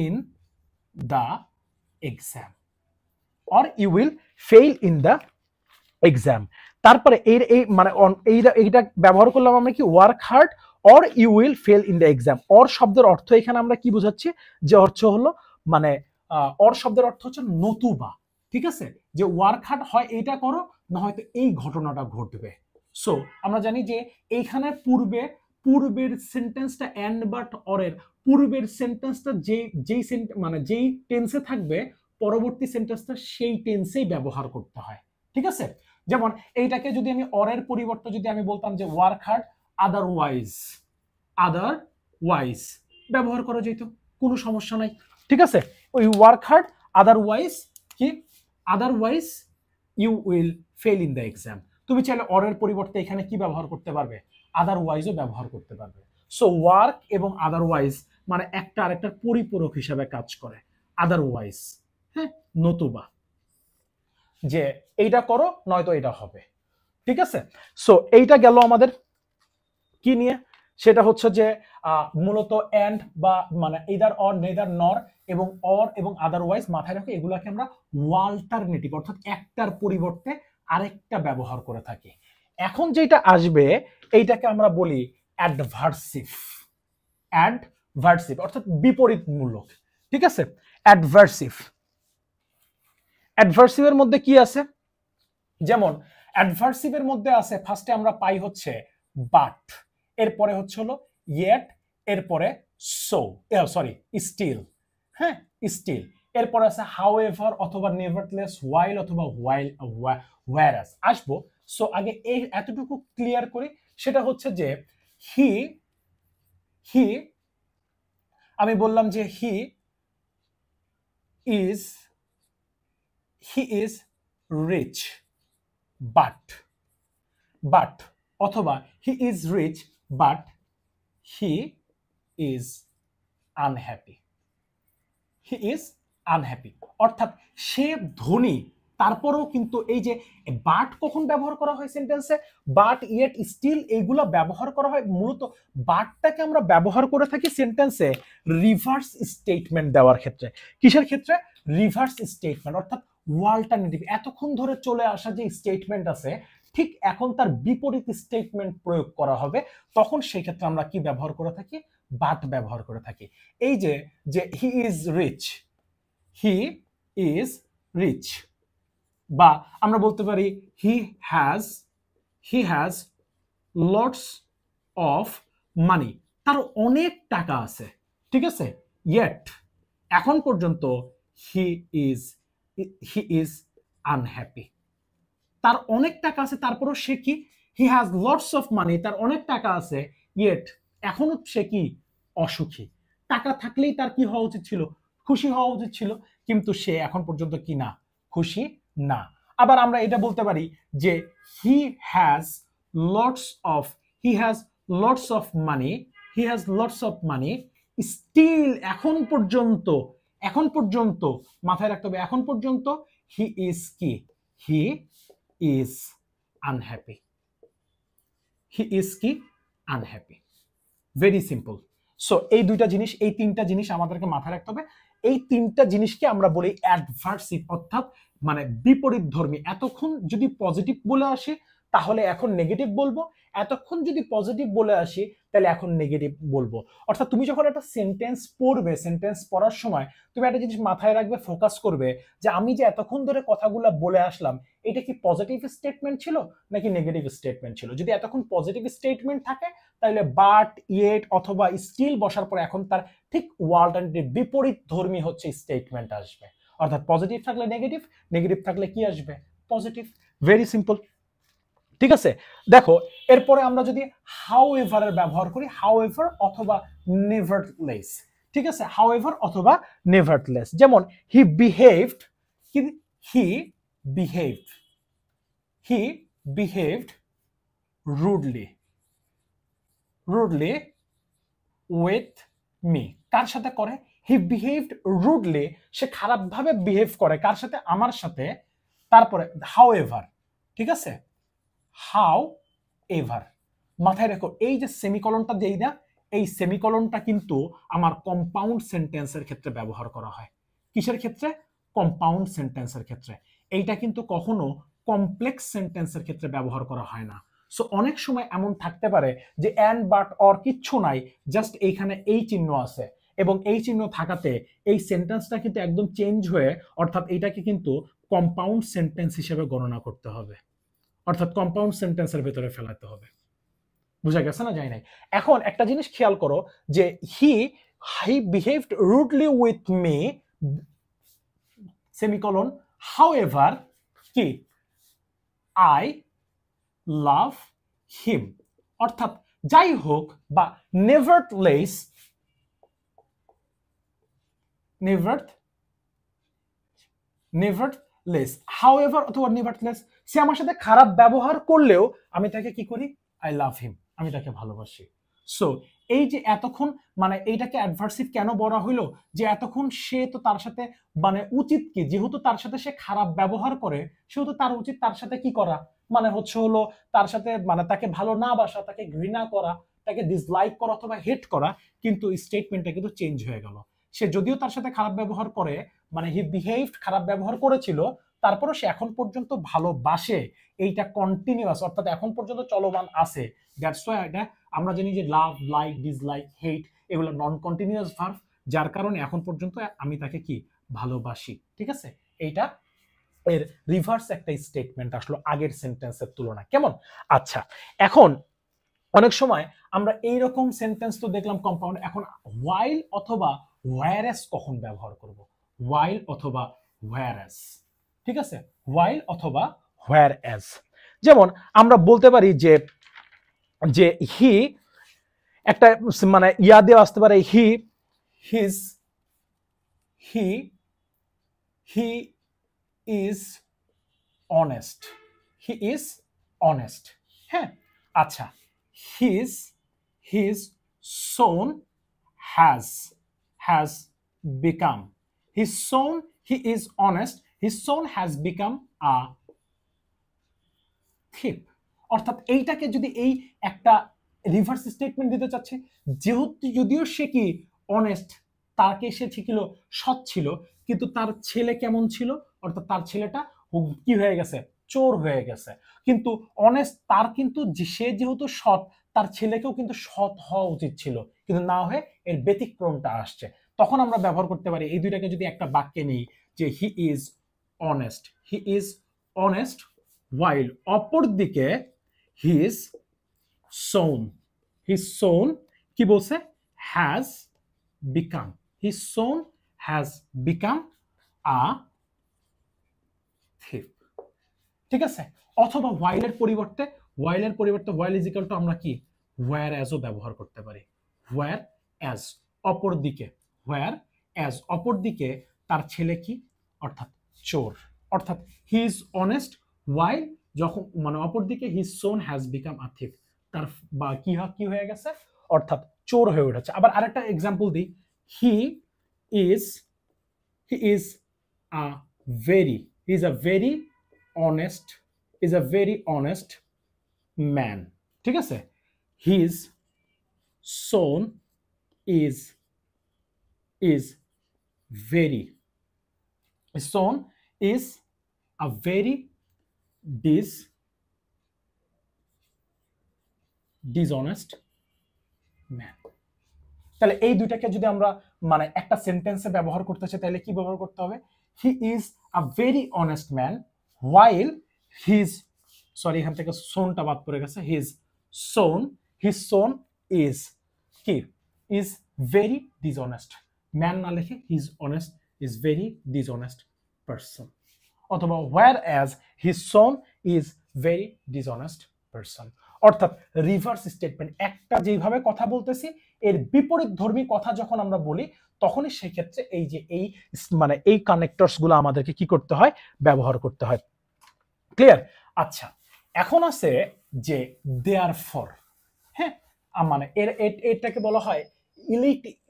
in the exam. তারপরে এই মানে এইটা ব্যবহার করলাম আমরা কি, work hard or you will fail in the exam. Or শব্দের অর্থ এখানে আমরা কি বুঝাচ্ছি, যে অর্থ হলো মানে অর শব্দের অর্থ হচ্ছে নতুবা, ঠিক আছে, যে ওয়ার্ক হার্ড হয় এইটা করো, না হয়তো এই ঘটনাটা ঘটবে। সো আমরা জানি যে এইখানে পূর্বের সেন্টেন্সটা এন্ড বাট অরের পূর্বের সেন্টেন্সটা যেই টেন্সে থাকবে, পরবর্তী সেন্টেন্সটা সেই টেন্সেই ব্যবহার করতে হয়, ঠিক আছে। যেমন এইটাকে যদি আমি অরের পরিবর্তে যদি আমি বলতাম যে ওয়ার্ক হার্ড আদারওয়াইজ ব্যবহার করা যেত, কোনো সমস্যা নাই, ঠিক আছে। ওই ওয়ার্ক হার্ড আদারওয়াইজ কি, otherwise you will fail in the exam. তুমি চাইলে অরের পরিবর্তে এখানে কি ব্যবহার করতে পারবে, আদারওয়াইজও ব্যবহার করতে পারবে। সো ওয়ার্ক এবং আদারওয়াইজ মানে একটা আরেকটার পরিপূরক হিসাবে কাজ করে। আদারওয়াইজ, হ্যাঁ, নতুবা, যে এইটা করো নয়তো এটা হবে, ঠিক আছে। সো এইটা গেল আমাদের কি নিয়ে, সেটা হচ্ছে যে মূলত এন্ড বা মানে ইদার অর নেদার নর এবং অর এবং আদারওয়াইজ মাথায় রাখো, এগুলাকে আমরা অল্টারনেটিভ অর্থাৎ একটার পরিবর্তে আরেকটা ব্যবহার করে থাকি। এখন যেটা আসবে এইটাকে আমরা বলি অ্যাডভার্সিভ। অ্যাডভার্সিভ অর্থাৎ বিপরীতমূলক, ঠিক আছে। অ্যাডভার্সিভ, অ্যাডভার্সিভের মধ্যে কি আছে, যেমন অ্যাডভার্সিভের মধ্যে আছে ফার্স্টে আমরা পাই হচ্ছে বাট, এরপরে হচ্ছে হলো ইয়েট, এরপরে স্টিল, হ্যাঁ স্টিল, এরপরে আছে হাউএভার অথবা নেভারথলেস, হোয়াইল অথবা হোয়ারাস আসবো। সো আগে এই এতটুকু ক্লিয়ার করি, সেটা হচ্ছে যে হি আমি বললাম যে হি ইজ রিচ বাট অথবা he is rich but he is unhappy. He is unhappy অর্থাৎ সে ধনী, তারপরেও কিন্তু এই যে বাট কখন ব্যবহার করা হয় সেন্টেন্সে, বাট ইয়েট স্টিল এইগুলা ব্যবহার করা হয়, মূলত বাটটাকে আমরা ব্যবহার করে থাকি সেন্টেন্সে রিভার্স স্টেটমেন্ট দেওয়ার ক্ষেত্রে। কিসের ক্ষেত্রে, রিভার্স স্টেটমেন্ট অর্থাৎ অল্টারনেটিভ, এতক্ষণ ধরে চলে আসা যে স্টেটমেন্ট আছে ঠিক এখন তার বিপরীত স্টেটমেন্ট প্রয়োগ করা হবে, তখন সেই ক্ষেত্রে আমরা কি ব্যবহার করে থাকি, বাট ব্যবহার করে থাকি। এই যে হি ইজ রিচ, বা আমরা বলতে পারি হি হ্যাজ লটস অফ মানি, তার অনেক টাকা আছে, ঠিক আছে। ইয়েট এখন পর্যন্ত হি ইজ আনহ্যাপি, তার অনেক টাকা আছে তারপরও সে কি, হি হ্যাজ লটস অফ মানি, তার অনেক টাকা আছে, ইয়েট এখনো সে কি, অসুখী। টাকা থাকলেই তার কি হওয়া উচিত ছিল, খুশি হওয়া উচিত ছিল, কিন্তু সে এখন পর্যন্ত কি না, খুশি না। আবার আমরা এটা বলতে পারি যে he has lots of money still এখন পর্যন্ত মাথায় রাখতে হবে, এখন পর্যন্ত he is unhappy. Very simple. So এই দুইটা জিনিস, এই তিনটা জিনিস আমাদেরকে মাথায় রাখতে হবে। এই তিনটা জিনিসকে আমরা বলি অ্যাডভার্সিভ অর্থাৎ মানে বিপরীতধর্মী। এতক্ষণ যদি পজিটিভ বলে আসি তাহলে এখন নেগেটিভ বলবো, এতক্ষণ যদি পজিটিভ বলে আসি তাহলে এখন নেগেটিভ বলবো। অর্থাৎ তুমি যখন একটা সেন্টেন্স পড়বে, সেন্টেন্স পড়ার সময় তুমি একটা জিনিস মাথায় রাখবে, ফোকাস করবে যে আমি যে এতক্ষণ ধরে কথাগুলো বলে আসলাম এটা কি পজিটিভ স্টেটমেন্ট ছিল নাকি নেগেটিভ স্টেটমেন্ট ছিল। যদি এতক্ষণ পজিটিভ স্টেটমেন্ট থাকে তাহলে বাট ইয়েট অথবা স্টিল বসার পর এখন তার ঠিক অল্টারনেটিভ বিপরীত ধর্মী হচ্ছে স্টেটমেন্ট আসবে। অর্থাৎ পজিটিভ থাকলে নেগেটিভ, নেগেটিভ থাকলে কি আসবে, পজিটিভ। ভেরি সিম্পল, ঠিক আছে। দেখো এরপরে আমরা যদি হাউএভার এর ব্যবহার করি, হাউএভার অথবা নেভারথলেস, ঠিক আছে, হাউএভার অথবা নেভারথলেস। যেমন he behaved rudely with me, কার সাথে করে, হি বিহেভড রুডলি, সে খারাপভাবে বিহেভ করে কার সাথে, আমার সাথে। তারপরে হাউএভার, ঠিক আছে, হাউএভার মাথায় রেখো, এই যে সেমিকলনটা দেই না, এই সেমিকলনটা কিন্তু আমার কম্পাউন্ড সেন্টেন্সের ক্ষেত্রে ব্যবহার করা হয়। কিসের ক্ষেত্রে, কম্পাউন্ড সেন্টেন্সের ক্ষেত্রে। এইটা কিন্তু কখনো কমপ্লেক্স সেন্টেন্সের ক্ষেত্রে ব্যবহার করা হয় না। সো অনেক সময় এমন থাকতে পারে যে অ্যান্ড বাট অর কিচ্ছু নাই, জাস্ট এইখানে এই চিহ্ন আছে, এবং এই চিহ্ন থাকাতে এই সেন্টেন্সটা কিন্তু একদম চেঞ্জ হয়ে, অর্থাৎ এটাকে কিন্তু কম্পাউন্ড সেন্টেন্স হিসেবে গণনা করতে হবে, অর্থাৎ কম্পাউন্ড সেন্টেন্সের ভেতরে ফেলাতে হবে। বুঝা গেছে না? যাই নাই। এখন একটা জিনিস খেয়াল করো যে হি behaved rudely with me semicolon however কি আই লাভ হিম, অর্থাৎ যাই হোক বা নেভারথলেস হাউএভার অথবা নেভারথলেস, সে আমার সাথে খারাপ ব্যবহার করলেও আমি তাকে কি করি? আই লাভ হিম, আমি তাকে ভালোবাসি। সো এই যে এতক্ষণ মানে এইটাকে অ্যাডভার্সিভ কেন বলা হইলো, যে এতক্ষণ সে তো তার সাথে মানে উচিত কি, যেহেতু তার সাথে সে খারাপ ব্যবহার করে সেহেতু তার উচিত তার সাথে কি করা, মানে হচ্ছে হলো তার সাথে মানে তাকে ভালো না বাসা, তাকে ঘৃণা করা, তাকে ডিসলাইক করা অথবা হেট করা। কিন্তু স্টেটমেন্টটা কিন্তু চেঞ্জ হয়ে গেল। সে যদিও তার সাথে খারাপ ব্যবহার করে, মানে হি বিহেভড খারাপ ব্যবহার করেছিল, তারপরে সে এখন পর্যন্ত ভালোবাসে, এইটা কন্টিনিউয়াস, অর্থাৎ এখন পর্যন্ত চলমান আছে। দ্যাটস ওয়াই এটা আমরা জানি যে লাভ, লাইক, ডিসলাইক, হেট এগুলো নন কন্টিনিউয়াস ভার্ব, যার কারণে এখন পর্যন্ত আমি তাকে কি ভালোবাসি। ঠিক আছে, এইটা এর রিভার্স একটা স্টেটমেন্ট আসলো আগের সেন্টেন্সের তুলনায়। কেমন? আচ্ছা, এখন অনেক সময় আমরা এইরকম সেন্টেন্স তো দেখলাম কম্পাউন্ড। এখন ওয়াইল অথবা ওয়্যারএস কখন ব্যবহার করব? ওয়াইল অথবা ওয়্যারএস। ঠিক আছে, ওয়াইল অথবা ওয়্যারএস। যেমন আমরা বলতে পারি যে যে হি একটা মানে ইয়া দিয়ে আসতে পারে, he his he he is honest, he is honest. হ্যাঁ, আচ্ছা, his son has become, his son, he is honest, his son has become a thief। অর্থাৎ এইটাকে যদি এই একটা রিভার্স স্টেটমেন্ট দিতে চাচ্ছে, যেহেতু যদিও সে কি অনেস্ট, তাকে সে ছিল সৎ ছিল, কিন্তু তার ছেলে কেমন ছিল, অর্থাৎ তার ছেলেটা কি হয়ে গেছে? চোর হয়ে গেছে। কিন্তু অনেস্ট তার কিন্তু সে যেহেতু সৎ, তার ছেলেকেও কিন্তু সৎ হওয়া উচিত ছিল, কিন্তু না হয়ে এর ব্যতিক্রমটা আসছে। তখন আমরা ব্যবহার করতে পারি এই দুইটাকে যদি একটা বাক্যে নেই যে he is honest, he is honest, while অপর দিকে his son কি বলছে? has become a thief। ঠিক আছে, অথবা while এর পরিবর্তে while is equal to আমরা কি whereas ও ব্যবহার করতে পারি। whereas অপর দিকে, whereas অপর দিকে তার ছেলে কি, অর্থাৎ চোর। অর্থাৎ he is honest while যখন মানে অপর দিকে his son has become a thief, তার বা কি হয়ে গেছে, অর্থাৎ চোর হয়ে উঠেছে। আবার আরেকটা एग्जांपल দিই, he is a very honest man। ঠিক আছে, his son is very, his son is a very dishonest man। তাহলে এই দুইটাকে যদি আমরা মানে একটা সেন্টেন্সে ব্যবহার করতে চাই তাহলে কি ব্যবহার করতে হবে? He is a very honest man while his, sorry এখান থেকে সোনটা বাদ পড়ে গেছে, his son is কি, is very dishonest। ম্যান না লিখে his honest is very dishonest person। অথবা whereas his son is very dishonest person। অর্থাৎ রিভার্স স্টেটমেন্ট, একটা যেভাবে কথা বলতেছি এর বিপরীত ধর্মী কথা যখন আমরা বলি তখনই সেই ক্ষেত্রে এই যে এই মানে এই কানেক্টরস গুলো আমাদেরকে কি করতে হয়? ব্যবহার করতে হয়। ক্লিয়ার? আচ্ছা, এখন আছে যে দেয়ারফর। হ্যাঁ, মানে এটাকে বলা হয়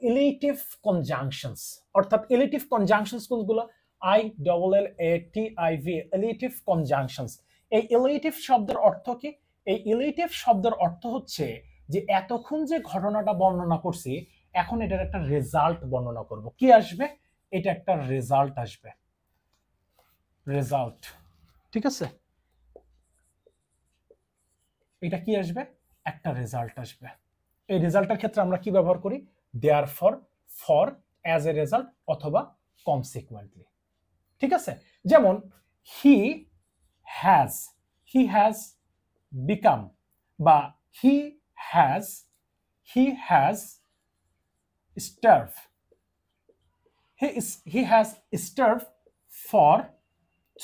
ইলেটিভ কনজাংশনস। অর্থাৎ ইলেটিভ কনজাংশনস কোনগুলো? ILLATIV, illative conjunctions. এই ইলেটিভ শব্দের অর্থ কি? এই ইলেটিভ শব্দের অর্থ হচ্ছে যে এতক্ষণ যে ঘটনাটা বর্ণনা করছি এখন এটার একটা রেজাল্ট বর্ণনা করব। কি আসবে? এটা একটা রেজাল্ট আসবে, রেজাল্ট। ঠিক আছে, এটা কি আসবে, একটা রেজাল্ট আসবে। এই রেজাল্টের ক্ষেত্রে আমরা কি ব্যবহার করি, therefore, for, as a result অথবা কনসিকুয়েন্টলি। ঠিক আছে, যেমন হি হ্যাজ বিকাম, বা he has starve, he has starved for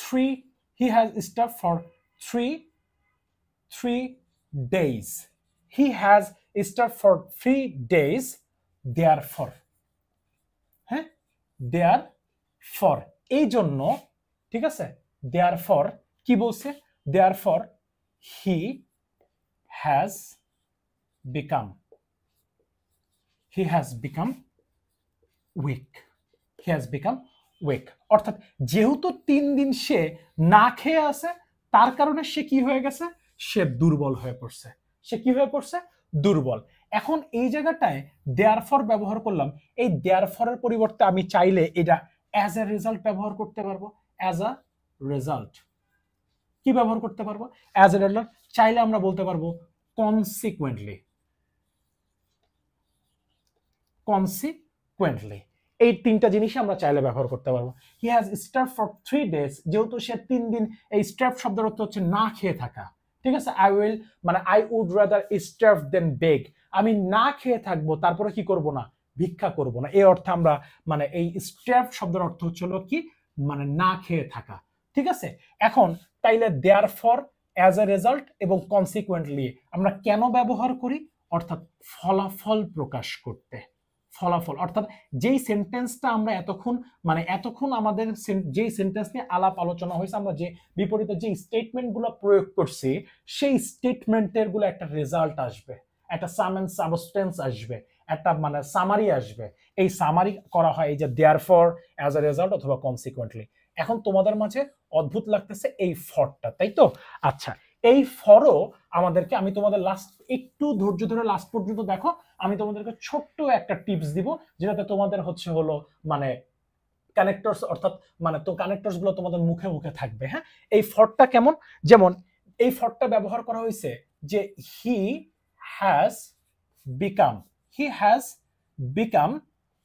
three he has starved for three days. He has starved for 3 days. Therefore, হ্যাঁ, therefore এই জন্য, ঠিক আছে, therefore কি বলছে, therefore he has become weak. He has become weak. অর্থাৎ যেহেতু 3 দিন সে না খেয়ে আছে, তার কারণে সে কি হয়ে গেছে, সে দুর্বল হয়ে পড়ছে। সে কি হয়ে পড়ছে, দুর্বল। এখন এই জায়গাটায় দেয়ারফর ব্যবহার করলাম, এই দেয়ারফরের পরিবর্তে আমি চাইলে এটা অ্যাজ এ রেজাল্ট ব্যবহার করতে পারবো। অ্যাজ আ রেজাল্ট কি ব্যবহার করতে পারবো, অ্যাজ এ রেজাল্ট চাইলে আমরা বলতে পারবো কনসিকুয়েন্টলি। এই 3টা জিনিসই আমরা চাইলে ব্যবহার করতে পারবো। He has starve for 3 days, যেহেতু সে 3 দিন, এই স্টার্ভ শব্দের অর্থ হচ্ছে না খেয়ে থাকা। ঠিক আছে, আই উড রাদার স্টার্ভ দেন বেগ, আমি না খেয়ে থাকবো তারপরে কি করব না, ভিক্ষা করব না। এই অর্থে আমরা এই স্টার্ভ শব্দের অর্থ হচ্ছে কি, না খেয়ে থাকা। ঠিক আছে, এখন তাইলে দেয়ারফর, অ্যাজ এ রেজাল্ট এবং কনসিকুয়েন্টলি আমরা কেন ব্যবহার করি, অর্থাৎ ফলাফল প্রকাশ করতে। ফলাফল অর্থাৎ যেই সেন্টেন্সটা আমরা এতক্ষণ আমাদের যেই সেন্টেন্স নিয়ে আলাপ আলোচনা হয়েছে, আমরা যে বিপরীতে যে স্টেটমেন্টগুলো প্রয়োগ করছি, সেই স্টেটমেন্টের গুলো একটা রেজাল্ট আসবে, একটা সাম এন্ড সাবস্টেন্স আসবে, একটা সামারি আসবে। এই সামারি করা হয় এই যে দেয়ারফর, অ্যাজ এ রেজাল্ট অথবা কনসিকুয়েন্টলি। এখন তোমাদের মাঝে অদ্ভুত লাগতেছে এই ফরটা, তাই তো? আচ্ছা, এই ফরও আমাদেরকে, আমি তোমাদের লাস্ট একটু ধৈর্য ধরে লাস্ট পর্যন্ত দেখো, আমি তোমাদেরকে ছোট্ট একটা টিপস দিব, যেটাতে তোমাদের হলো কানেক্টরস, অর্থাৎ তো কানেক্টরস গুলো তোমাদের মুখে মুখে থাকবে। হ্যাঁ, এই ফরটা কেমন, যেমন এই ফরটা ব্যবহার করা হয়েছে যে হি হ্যাজ বিকাম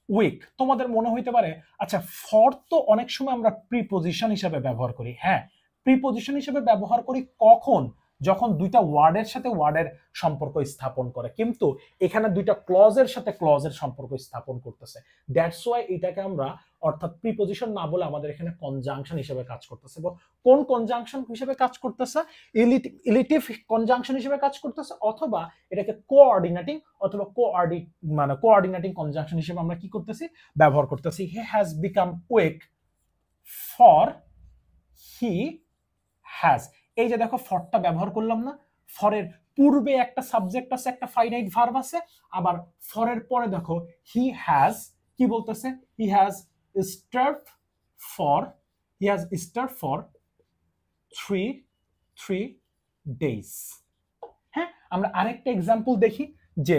উইক। তোমাদের মনে হইতে পারে আচ্ছা, ফর তো অনেক সময় আমরা প্রিপোজিশন হিসেবে ব্যবহার করি। হ্যাঁ, প্রিপোজিশন হিসেবে ব্যবহার করি কখন, যখন দুইটা ওয়ার্ডের সাথে ওয়ার্ডের সম্পর্ক স্থাপন করে, কিন্তু এখানে দুইটা ক্লজের সাথে ক্লজের সম্পর্ক স্থাপন করতেছে। দ্যাটস ওয়াই এটাকে আমরা, অর্থাৎ প্রিপোজিশন না বলে আমাদের এখানে কনজাংশন হিসেবে কাজ করতেছে। কোন কনজাংশন হিসেবে কাজ করতেছে, ইলিটিভ কনজাংশন হিসেবে কাজ করতেছে, অথবা এটাকে কোঅর্ডিনেটিং অথবা কোঅর্ডিনেটিং কনজাংশন হিসেবে আমরা কি করতেছি, ব্যবহার করতেছি। He has become weak for he has. এই যে দেখো ফরটা ব্যবহার করলাম না, ফরের পূর্বে একটা সাবজেক্ট আছে, একটা ফাইনাইট ভার্ব আছে, আবার ফরের পরে দেখো হি হ্যাজ কি বলতেছে, হি হ্যাজ স্টার্ভড ফর 3 days। হ্যাঁ, আমরা আরেকটা এক্সাম্পল দেখি যে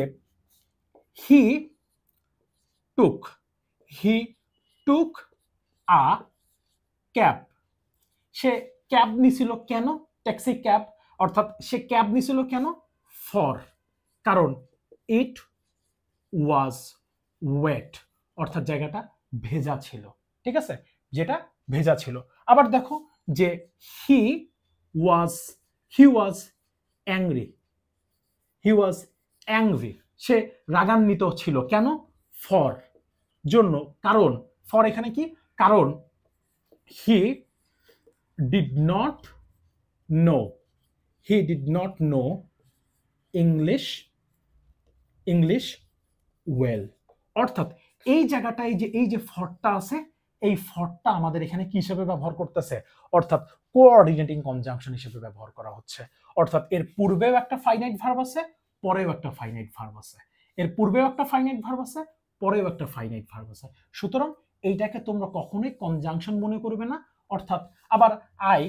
হি টুক আ ক্যাব। সে ক্যাব নিছিল কেন, ট্যাক্সি ক্যাব, অর্থাৎ সে ক্যাব নিছিল কেন, ফর, কারণ ইট ওয়াজ ওয়েট, অর্থাৎ জায়গাটা ভেজা ছিল। ঠিক আছে, যেটা ভেজা ছিল। আবার দেখো যে হি ওয়াজ অ্যাংরি, সে রাগান্বিত ছিল কেন, ফর, জন্য, কারণ, ফর এখানে কি, কারণ হি did not know English well। অর্থাৎ এই জায়গাটায় এই যে ফরটা আছে, এই ফরটা আমাদের এখানে কি হিসেবে ব্যবহার করতেছে, অর্থাৎ কোঅর্ডিনেটিং কনজাংশন হিসেবে ব্যবহার করা হচ্ছে। অর্থাৎ এর পূর্বেও একটা ফাইনাইট ভার্ব আছে, পরেও একটা ফাইনাইট ভার্ব আছে, এর পূর্বেও একটা ফাইনাইট ভার্ব আছে, পরেও একটা ফাইনাইট ভার্ব আছে। সুতরাং এইটাকে তোমরা কখনোই কনজাংশন মনে করবে না। অর্থাৎ আবার I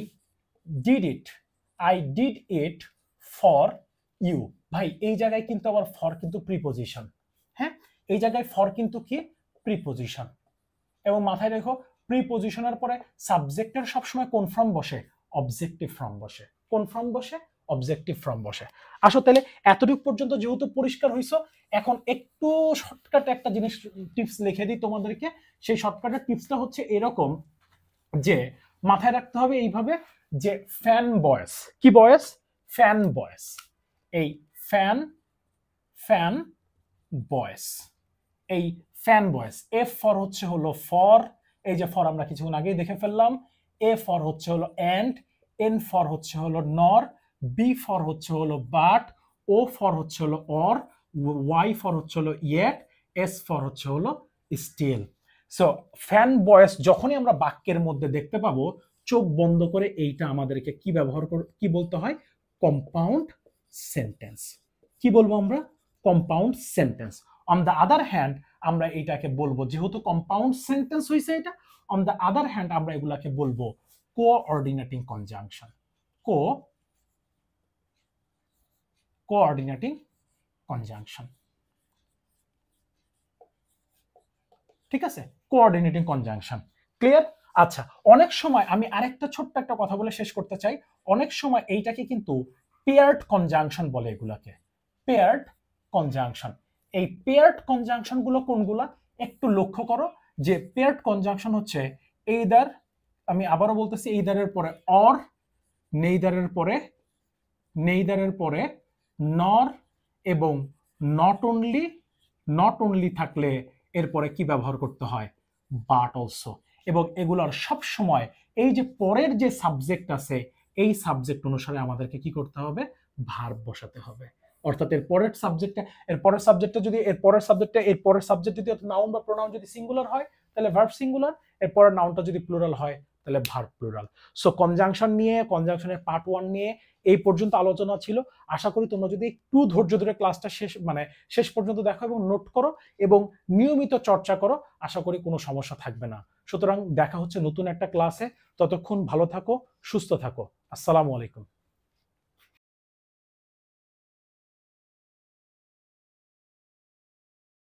did it for you, ভাই এই জায়গায় কিন্তু আবার ফর কিন্তু প্রিপোজিশন। হ্যাঁ, এই জায়গায় ফর কিন্তু কি, প্রিপোজিশন। এবং মাথায় রেখো, প্রিপোজিশনের পরে সাবজেক্টের সবসময় কোন ফর্ম বসে, অবজেক্টিভ ফর্ম বসে। কোন ফর্ম বসে, অবজেক্টিভ ফর্ম বসে। আসো তাহলে এতটুকু পর্যন্ত যেহেতু পরিষ্কার হইছো, এখন একটু শর্টকাট একটা জিনিস টিপস লিখে দিই তোমাদেরকে। সেই শর্টকাটের টিপসটা হচ্ছে এরকম যে মাথায় রাখতে হবে এইভাবে যে ফ্যান বয়েস, কি বয়েস? ফ্যান বয়েস। এই ফ্যান ফ্যান বয়েস, এই ফ্যান বয়েস, এফ ফর হচ্ছে হলো ফর, এই যে ফর আমরা কিছুক্ষণ আগেই দেখে ফেললাম। এ ফর হচ্ছে হলো এন্ড, এন ফর হচ্ছে হলো নর, বি ফর হচ্ছে হলো বাট, ও ফর হচ্ছে হলো অর, ওয়াই ফর হচ্ছে হলো ইয়েট, এস ফর হচ্ছে হলো স্টিল। সো ফ্যান বয়েস যখনই আমরা বাক্যের মধ্যে দেখতে পাবো, চোখ বন্ধ করে এইটা আমাদেরকে কি ব্যবহার কি বলতে হয়? Compound sentence. কি বলবো আমরা? Compound sentence. On the other hand আমরা এটাকে বলবো, যেহেতু কম্পাউন্ড সেন্টেন্স হয়েছে এটা, অন দ্য আদার হ্যান্ড আমরা এগুলাকে বলবো কোঅর্ডিনেটিং কনজাংশন। কোঅর্ডিনেটিং কনজাংশন, ঠিক আছে? Coordinating conjunction, clear? আচ্ছা, অনেক সময় আমি আরেকটা ছোট্ট একটা কথা বলে শেষ করতে চাই। অনেক সময় এইটাকে কিন্তু পেয়ার্ড কনজাংশন বলে, এগুলাকে পেয়ার্ড কনজাংশন। এই পেয়ার্ড কনজাংশন গুলো কোনগুলা একটু লক্ষ্য করো, যে পেয়ার্ড কনজাংশন হচ্ছে এইদার, আমি আবারও বলতেছি, এইদারের পরে অর, নেইদারের পরে নর, এবং নট অনলি থাকলে এরপরে কি ব্যবহার করতে হয়? But also. এবং এগুলোর সব সময় এই যে পরের যে সাবজেক্ট আছে, এই সাবজেক্ট অনুসারে আমাদেরকে কি করতে হবে? ভার্ব বসাতে হবে। অর্থাৎ এর পরের সাবজেক্টে যদি নাউন বা প্রোনাউন যদি সিঙ্গুলার হয় তাহলে ভার্ব সিঙ্গুলার, এর পরের নাউনটা যদি প্লুরাল হয় তাহলে ভার্ব প্লুরাল। সো কনজাংশনের পার্ট 1 নিয়ে এই পর্যন্ত আলোচনা ছিল। আশা করি তোমরা যদি একটু ধৈর্য ধরে ক্লাসটা শেষ পর্যন্ত দেখো এবং নোট করো এবং নিয়মিত চর্চা করো, আশা করি কোনো সমস্যা থাকবে না। সুতরাং দেখা হচ্ছে নতুন একটা ক্লাসে। ততক্ষণ ভালো থাকো, সুস্থ থাকো। আসসালামু আলাইকুম।